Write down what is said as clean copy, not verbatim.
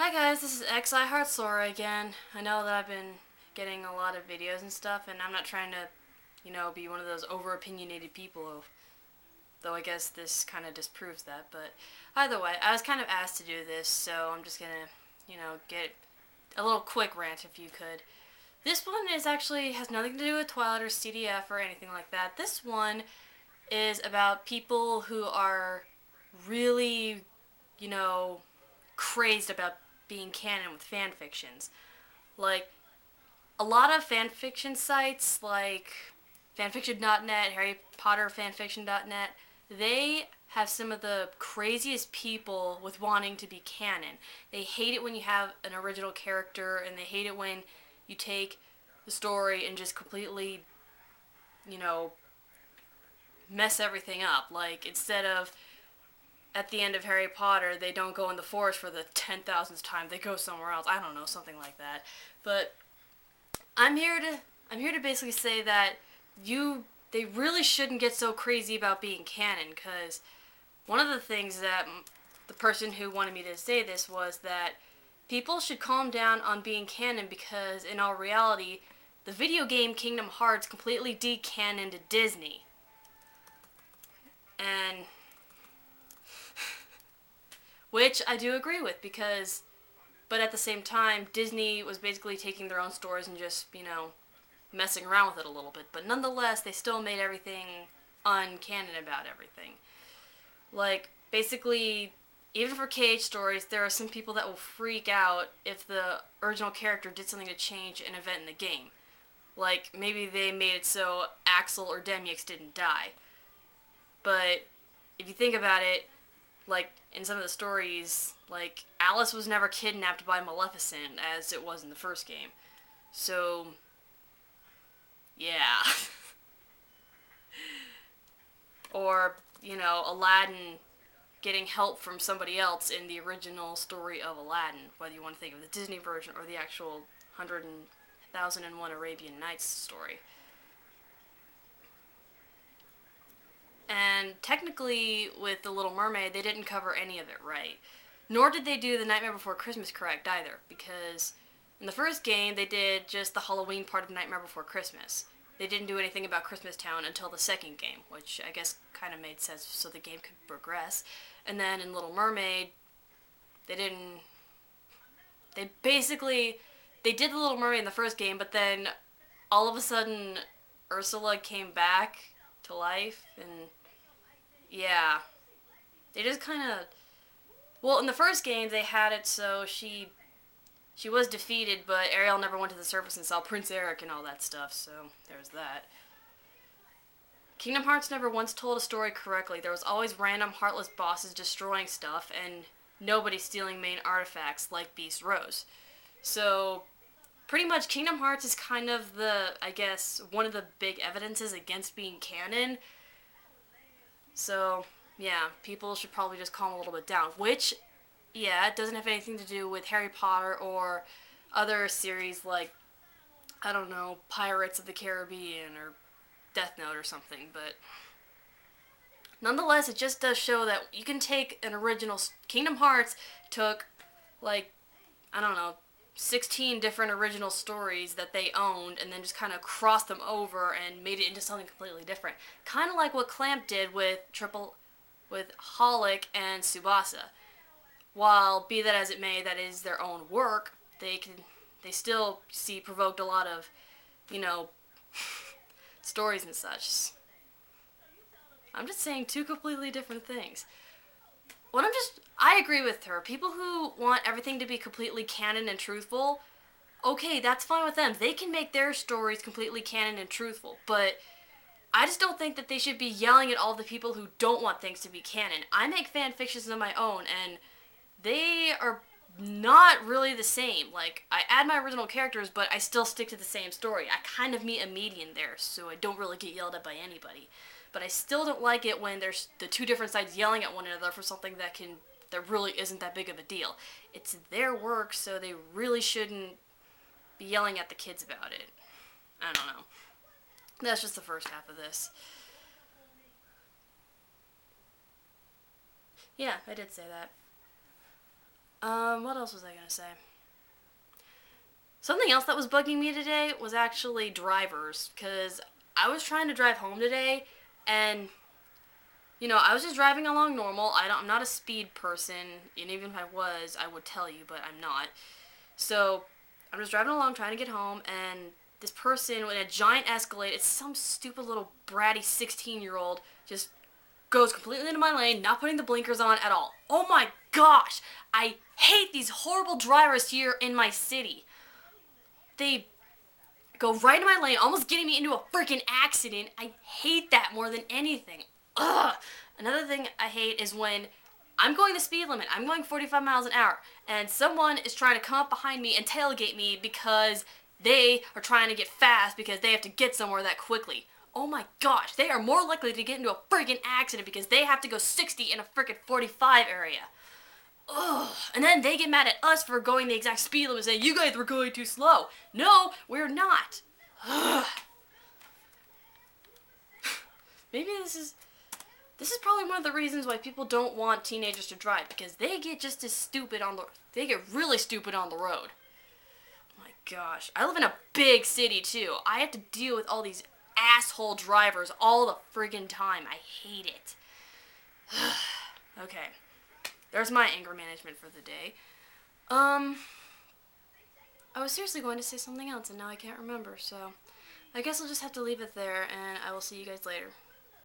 Hi guys, this is XI Heart Sora again. I know that I've been getting a lot of videos and stuff, and I'm not trying to, be one of those over-opinionated people, though I guess this kind of disproves that, but either way, I was kind of asked to do this, so I'm just gonna, get a little quick rant if you could. This one has nothing to do with Twilight or CDF or anything like that. This one is about people who are really, you know, crazed about being canon with fan fictions. Like, a lot of fanfiction sites like fanfiction.net, Harry Potter fanfiction.net, they have some of the craziest people with wanting to be canon. They hate it when you have an original character, and they hate it when you take the story and just completely, you know, mess everything up. Like, instead of at the end of Harry Potter, they don't go in the forest for the 10,000th time. They go somewhere else. I don't know, something like that. But I'm here to basically say that they really shouldn't get so crazy about being canon, because one of the things that the person who wanted me to say this was that people should calm down on being canon, because in all reality, the video game Kingdom Hearts completely de-canoned Disney. And which I do agree with, but at the same time, Disney was basically taking their own stories and just, messing around with it a little bit. But nonetheless, they still made everything uncanon about everything. Like, basically, even for KH stories, there are some people that will freak out if the original character did something to change an event in the game. Like, maybe they made it so Axel or Demyx didn't die. But if you think about it, like, in some of the stories, like, Alice was never kidnapped by Maleficent, as it was in the first game. So, yeah. Or, Aladdin getting help from somebody else in the original story of Aladdin, whether you want to think of the Disney version or the actual 100,001 Arabian Nights story. And technically, with The Little Mermaid, they didn't cover any of it right. Nor did they do The Nightmare Before Christmas correct either, because in the first game, they did just the Halloween part of Nightmare Before Christmas. They didn't do anything about Christmas Town until the second game, which I guess kind of made sense so the game could progress. And then in Little Mermaid, they did The Little Mermaid in the first game, but then all of a sudden, Ursula came back to life, and yeah, they just kind of, well, in the first game they had it so she was defeated, but Ariel never went to the surface and saw Prince Eric and all that stuff, so there's that. Kingdom Hearts never once told a story correctly. There was always random heartless bosses destroying stuff, and nobody stealing main artifacts like Beast Rose. So pretty much Kingdom Hearts is kind of one of the big evidences against being canon. So, yeah, people should probably just calm a little bit down. Which, yeah, it doesn't have anything to do with Harry Potter or other series like, I don't know, Pirates of the Caribbean or Death Note or something. But nonetheless, it just does show that you can take an original... Kingdom Hearts took, like, I don't know, 16 different original stories that they owned and then just kind of crossed them over and made it into something completely different. Kind of like what Clamp did with Holic and Tsubasa. While, be that as it may, that is their own work, they still provoked a lot of, stories and such. I'm just saying two completely different things. I agree with her. People who want everything to be completely canon and truthful, okay, that's fine with them. They can make their stories completely canon and truthful, but I just don't think that they should be yelling at all the people who don't want things to be canon. I make fan fictions of my own, and they are not really the same. Like, I add my original characters, but I still stick to the same story. I kind of meet a median there, so I don't really get yelled at by anybody. But I still don't like it when there's the two different sides yelling at one another for something that really isn't that big of a deal. It's their work, so they really shouldn't be yelling at the kids about it. I don't know. That's just the first half of this. Yeah, I did say that. What else was I gonna say? Something else that was bugging me today was actually drivers, because I was trying to drive home today, and, you know, I was just driving along normal. I'm not a speed person, and even if I was, I would tell you, but I'm not. So, I'm just driving along trying to get home, and this person in a giant Escalade, it's some stupid little bratty 16-year-old, just goes completely into my lane, not putting the blinkers on at all. Oh my gosh! I hate these horrible drivers here in my city. They go right in my lane, almost getting me into a freaking accident. I hate that more than anything. Ugh! Another thing I hate is when I'm going the speed limit. I'm going 45 miles an hour, and someone is trying to come up behind me and tailgate me because they are trying to get fast because they have to get somewhere that quickly. Oh my gosh, they are more likely to get into a freaking accident because they have to go 60 in a freaking 45 area. Ugh. And then they get mad at us for going the exact speed limit, saying, you guys were going too slow. No, we're not. Ugh. Maybe this is probably one of the reasons why people don't want teenagers to drive, because they get just as stupid they get really stupid on the road. Oh my gosh. I live in a big city too. I have to deal with all these asshole drivers all the friggin' time. I hate it. Okay. There's my anger management for the day. I was seriously going to say something else and now I can't remember, so I guess I'll just have to leave it there and I will see you guys later.